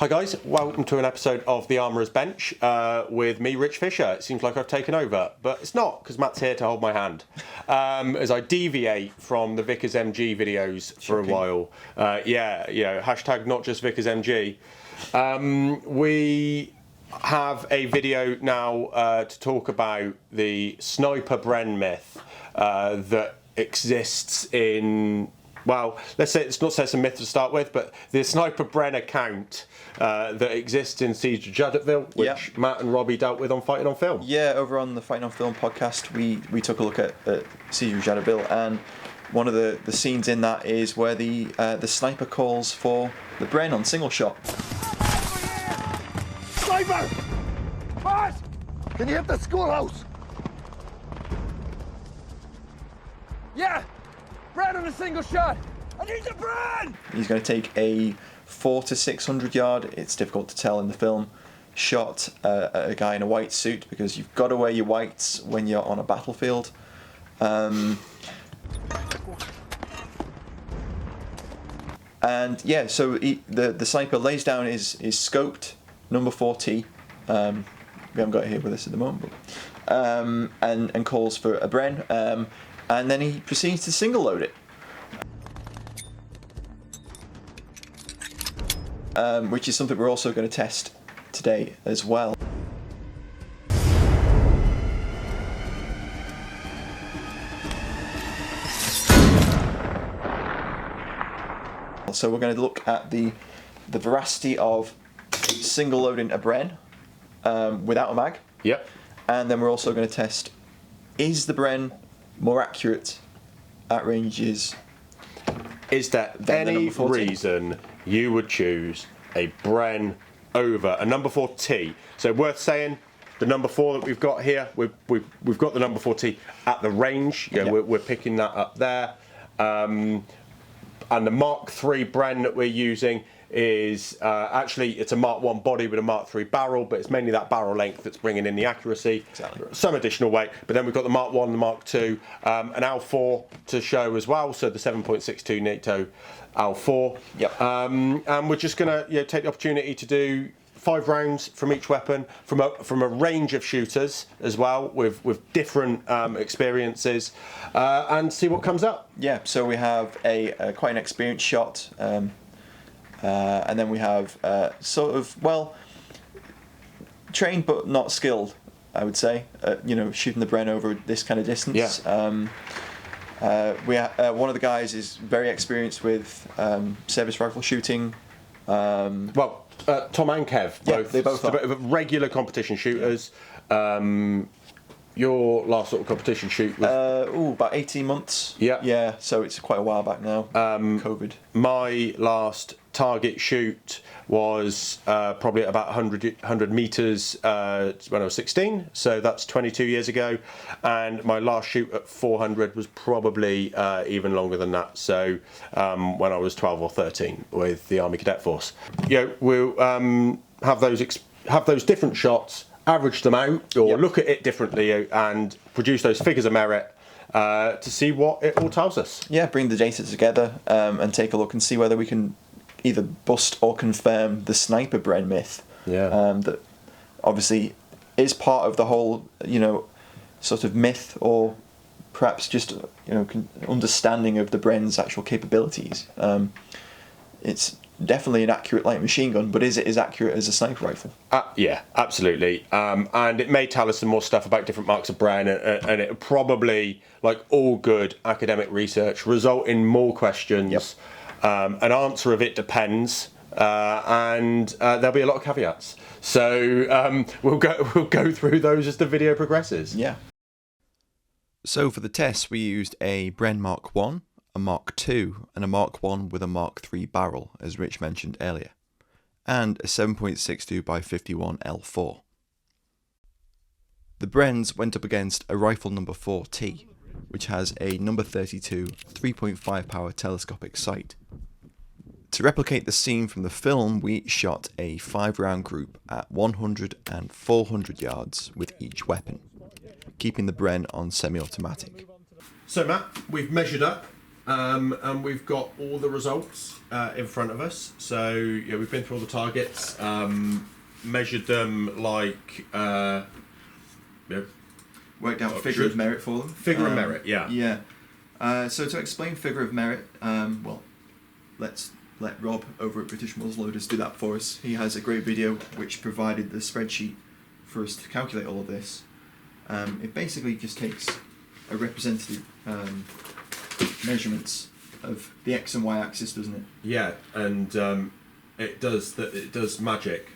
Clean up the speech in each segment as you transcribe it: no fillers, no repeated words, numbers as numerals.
Hi guys, welcome to an episode of The Armourer's Bench with me, Rich Fisher. It seems like I've taken over, but it's not, because Matt's here to hold my hand. As I deviate from the Vickers MG videos for a while. Hashtag not just Vickers MG. We have a video now to talk about the sniper Bren myth that exists in... Well, let's say it's a myth to start with, but the sniper Bren account that exists in Siege of Jadotville, which Matt and Robbie dealt with on Fighting on Film. Yeah, over on the Fighting on Film podcast, we took a look at Siege of Jadotville, and one of the scenes in that is where the sniper calls for the Bren on single shot. Sniper! What? Can you hit the schoolhouse? Yeah! Bren on a single shot! I need the Bren! He's going to take a 400 to 600 yard, it's difficult to tell in the film, shot at a guy in a white suit, because you've got to wear your whites when you're on a battlefield. And yeah, so the sniper lays down his scoped No.4 T. We haven't got it here with us at the moment, but, and calls for a Bren. And then he proceeds to single load it. Which is something we're also going to test today as well. So we're going to look at the veracity of single loading a Bren without a mag. Yep. And then we're also going to test, is the Bren more accurate at ranges? Is there any reason you would choose a Bren over a No.4 T? So worth saying, the No.4 that we've got here, we've got the No.4 T at the range. We're picking that up there. And the Mark III Bren that we're using is actually, it's a Mark I body with a Mark III barrel, but it's mainly that barrel length that's bringing in the accuracy. Exactly. Some additional weight, but then we've got the Mark I, the Mark II, an AL4 to show as well, so the 7.62 NATO AL4. Yep. And we're just going to take the opportunity to do 5 rounds from each weapon, from a range of shooters as well, with different experiences, and see what comes up. Yeah, so we have a quite an experienced shot, and then we have trained but not skilled, I would say, shooting the Bren over this kind of distance. Yeah. One of the guys is very experienced with service rifle shooting. Tom and Kev, they both are. Regular competition shooters. Your last sort of competition shoot was... about 18 months. Yeah. Yeah, so it's quite a while back now. COVID. My last target shoot was probably about 100 metres when I was 16, so that's 22 years ago. And my last shoot at 400 was probably even longer than that, so when I was 12 or 13 with the Army Cadet Force. We'll have those different shots, average them out, or look at it differently and produce those figures of merit to see what it all tells us. Yeah, bring the data together and take a look and see whether we can either bust or confirm the sniper Bren myth. That obviously is part of the whole, sort of myth, or perhaps just, understanding of the Bren's actual capabilities. It's definitely an accurate light machine gun, but is it as accurate as a sniper rifle? Yeah, absolutely. And it may tell us some more stuff about different marks of Bren, and it probably, like all good academic research, result in more questions. Yep. An answer of it depends, and there'll be a lot of caveats. So we'll go through those as the video progresses. Yeah. So for the test, we used a Bren Mark I, a Mark II, and a Mark I with a Mark III barrel, as Rich mentioned earlier, and a 7.62 by 51 L4. The Brens went up against a Rifle No.4 T, which has a No.32 3.5 power telescopic sight. To replicate the scene from the film, we shot a 5-round group at 100 and 400 yards with each weapon, keeping the Bren on semi-automatic. So Matt, we've measured up and we've got all the results in front of us. So yeah, we've been through all the targets, measured them like, Worked out figure of merit for them. Figure of merit, yeah. Yeah. So to explain figure of merit, well, let's let Rob over at British Muzzleloaders do that for us. He has a great video which provided the spreadsheet for us to calculate all of this. It basically just takes a representative measurements of the X and Y axis, doesn't it? Yeah, and it does magic.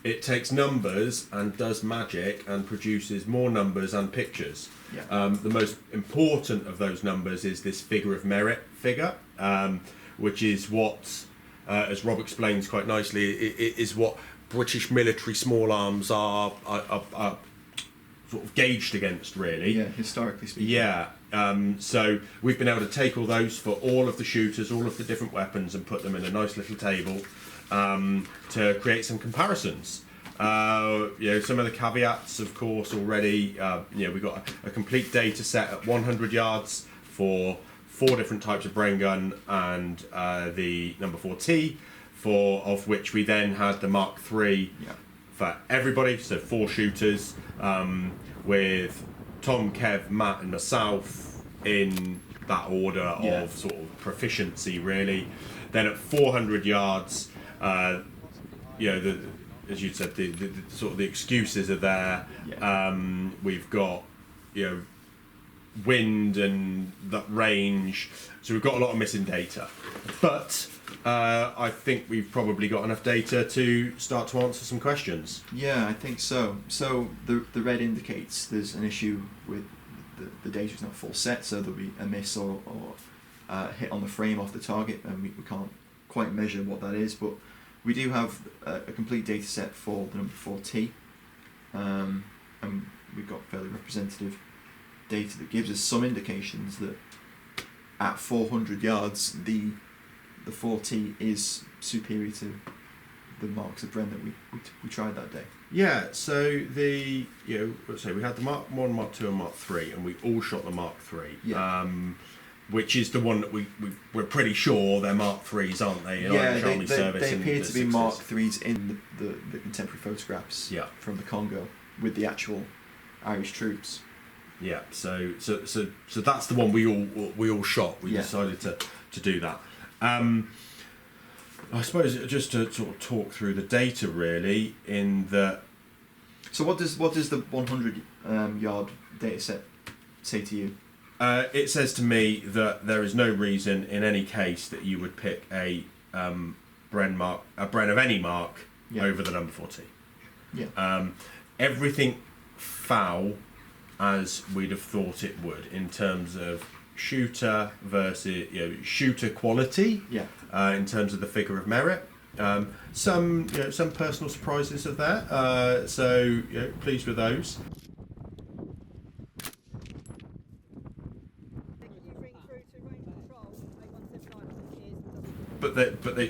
It takes numbers and does magic and produces more numbers and pictures. Yeah. The most important of those numbers is this figure of merit figure, which is what, as Rob explains quite nicely, it is what British military small arms are sort of gauged against, really. Yeah, historically speaking. Yeah. So we've been able to take all those for all of the shooters, all of the different weapons, and put them in a nice little table to create some comparisons. Some of the caveats, of course, already. We've got a complete data set at 100 yards for 4 different types of Bren gun and the No.4T, of which we then had the Mark III for everybody, so 4 shooters, with Tom, Kev, Matt and myself in that order of sort of proficiency, really. Then at 400 yards, as you said, the sort of the excuses are there. We've got, wind and that range, so we've got a lot of missing data. But I think we've probably got enough data to start to answer some questions. Yeah, I think so. So the red indicates there's an issue with the data is not full set, so there'll be a miss or hit on the frame off the target, and we can't quite measure what that is, but we do have a complete data set for the No.4T, and we've got fairly representative data that gives us some indications that at 400 yards the 4T is superior to the marks of Bren that we tried that day. Yeah, so we had the Mark 1, Mark 2 and Mark 3, and we all shot the Mark 3. Which is the one that we're pretty sure they're Mark 3s, aren't they? In Irish Army service. They appear to be Mark 60s. 3s in the contemporary photographs from the Congo with the actual Irish troops. Yeah, so that's the one we all shot. We decided to do that. I suppose just to sort of talk through the data, really, in the. So what does the 100 yard data set say to you? It says to me that there is no reason in any case that you would pick a Bren of any mark over the No.4T. Yeah. Everything foul as we'd have thought it would in terms of shooter versus shooter quality. Yeah. In terms of the figure of merit. Some personal surprises of that. So pleased with those. But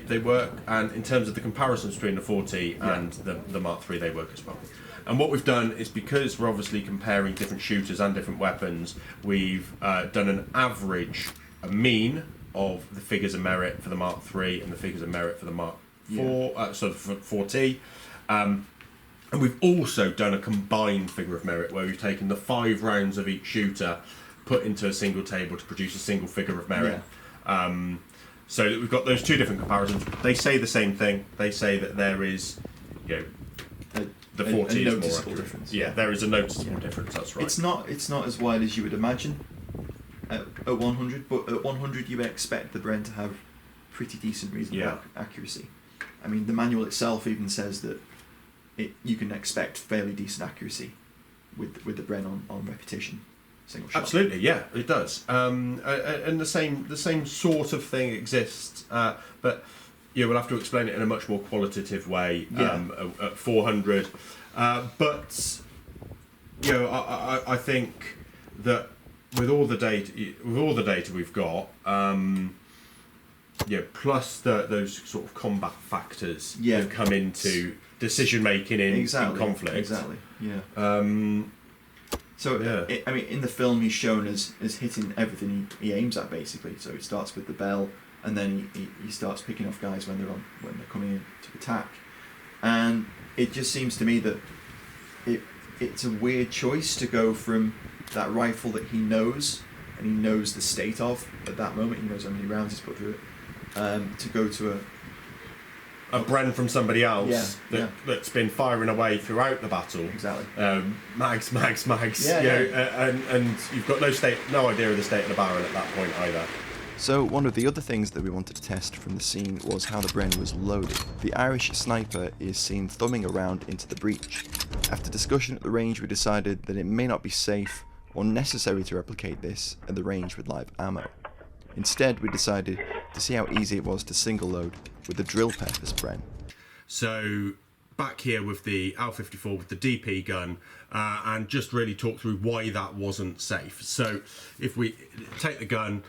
they work, and in terms of the comparisons between the 4T and the Mark III, they work as well. And what we've done is, because we're obviously comparing different shooters and different weapons, we've done an average, a mean of the figures of merit for the Mark III and the figures of merit for the Mark IV, for 4T. And we've also done a combined figure of merit where we've taken the 5 rounds of each shooter, put into a single table to produce a single figure of merit. So that we've got those 2 different comparisons. They say the same thing. They say that there is, the 4T is more accurate. Difference. Yeah, there is a noticeable difference. That's right. It's not as wide as you would imagine at 100, but at 100 you would expect the Bren to have pretty decent reasonable accuracy. I mean, the manual itself even says that you can expect fairly decent accuracy with the Bren on repetition. Single shot. Absolutely, yeah, it does. And the same sort of thing exists, but we'll have to explain it in a much more qualitative way at 400. But I think that with all the data we've got, plus those sort of combat factors that come into decision making in conflict. Exactly. Yeah. So, Yeah. I mean, in the film, he's shown as hitting everything he aims at, basically. So it starts with the bell, and then he starts picking off guys when they're coming in to attack. And it just seems to me that it's a weird choice to go from that rifle that he knows, and he knows the state of at that moment. He knows how many rounds he's put through it. To go to a Bren from somebody else that's been firing away throughout the battle. Exactly. Mags. Yeah. And you've got no idea of the state of the barrel at that point either. So one of the other things that we wanted to test from the scene was how the Bren was loaded. The Irish sniper is seen thumbing around into the breach. After discussion at the range, we decided that it may not be safe or necessary to replicate this at the range with live ammo. Instead, we decided to see how easy it was to single load with the drill purpose Bren. So back here with the L54 with the DP gun, and just really talk through why that wasn't safe. So if we take the gun,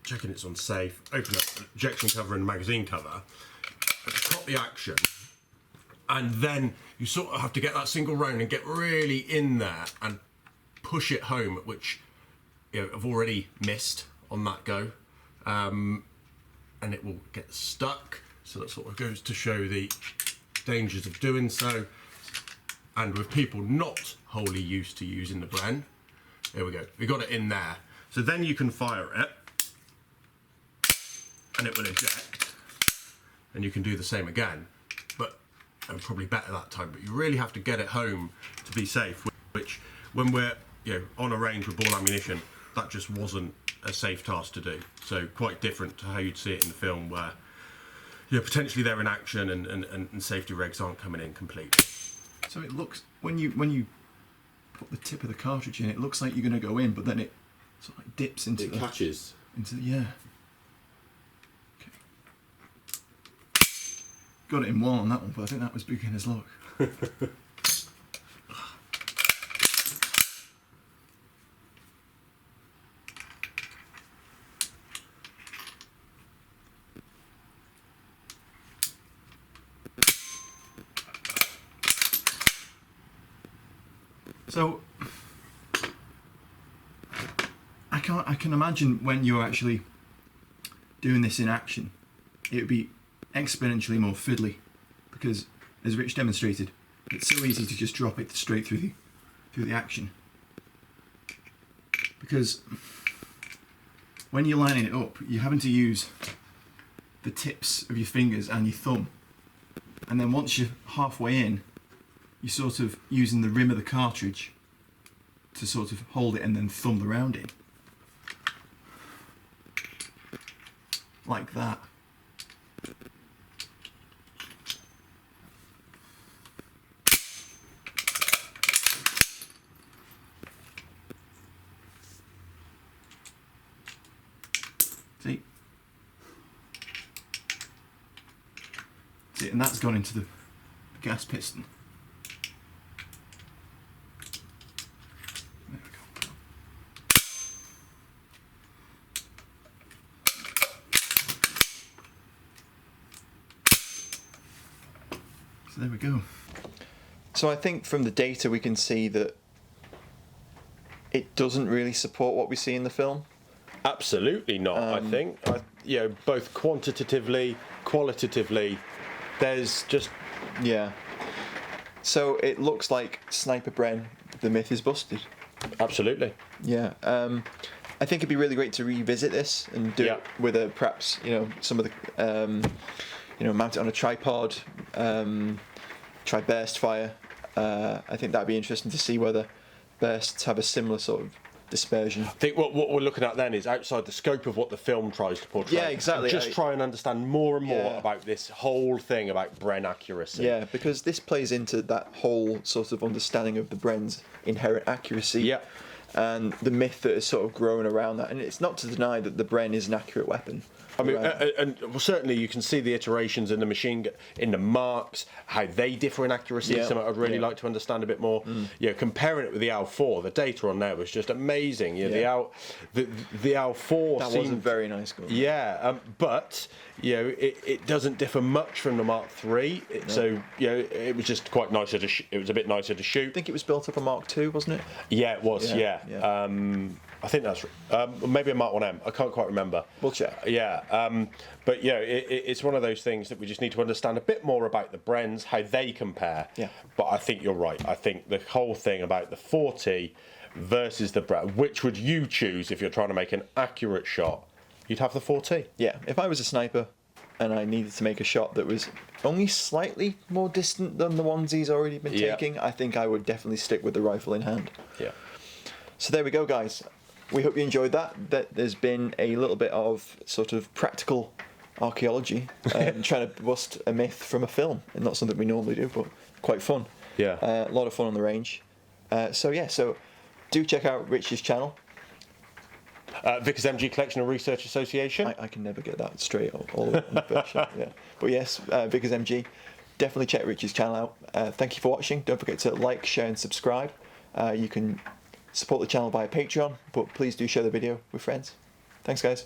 checking it's on safe, open up the ejection cover and magazine cover, cop the action, and then you sort of have to get that single round and get really in there and push it home, which I've already missed on that go, and it will get stuck. So that sort of goes to show the dangers of doing so. And with people not wholly used to using the Bren, there we go, we got it in there. So then you can fire it, and it will eject, and you can do the same again, and probably better that time. But you really have to get it home to be safe. Which, when we're on a range with ball ammunition, that just wasn't a safe task to do. So quite different to how you'd see it in the film, where potentially they're in action and safety regs aren't coming in completely. So it looks, when you put the tip of the cartridge in, it looks like you're going to go in, but then it sort of like dips into the... catches. Yeah. Okay. Got it in one on that one, but I think that was beginner's luck. So, I can imagine when you're actually doing this in action, it would be exponentially more fiddly, because, as Rich demonstrated, it's so easy to just drop it straight through the action. Because when you're lining it up, you're having to use the tips of your fingers and your thumb, and then once you're halfway in, you're sort of using the rim of the cartridge to sort of hold it and then thumb the round in. Like that. See? See, and that's gone into the gas piston. There we go. So there we go. So I think from the data we can see that it doesn't really support what we see in the film. Absolutely not. I think both quantitatively, qualitatively, there's just So it looks like Sniper Bren, the myth is busted. absolutely. Yeah. I think it'd be really great to revisit this and do it with perhaps some of the mount it on a tripod, try burst fire. I think that'd be interesting to see whether bursts have a similar sort of dispersion. I think what we're looking at then is outside the scope of what the film tries to portray. Yeah, exactly. And just try and understand more and more about this whole thing about Bren accuracy. Yeah, because this plays into that whole sort of understanding of the Bren's inherent accuracy. Yeah. And the myth that is sort of growing around that. And it's not to deny that the Bren is an accurate weapon. I mean, and well, certainly you can see the iterations in the machine, in the marks, how they differ in accuracy. Yeah. Something I'd really like to understand a bit more. You know, comparing it with the AL4, the data on there was just amazing. You know, the AL4 That seemed was a very nice gun. Yeah, but you know, it doesn't differ much from the Mark III. So you know, it was just quite nicer to. It was a bit nicer to shoot. I think it was built up a Mark II, wasn't it? Yeah, it was. Yeah. I think that's maybe a Mark 1M. I can't quite remember. We'll check. Yeah, but you know, it's one of those things that we just need to understand a bit more about the Brens, how they compare. Yeah. But I think you're right. I think the whole thing about the 40 versus the Bren, which would you choose if you're trying to make an accurate shot? You'd have the 40. Yeah, if I was a sniper and I needed to make a shot that was only slightly more distant than the ones he's already been taking, I think I would definitely stick with the rifle in hand. Yeah. So there we go, guys. We hope you enjoyed that. There's been a little bit of sort of practical archaeology, trying to bust a myth from a film, and not something we normally do, but quite fun. Yeah. A lot of fun on the range. So do check out Rich's channel. Vickers MG Collection and Research Association. I can never get that straight all the way on the first shot. Yeah. But yes, Vickers MG. Definitely check Rich's channel out. Thank you for watching. Don't forget to like, share, and subscribe. You can support the channel via Patreon, but please do share the video with friends. Thanks, guys.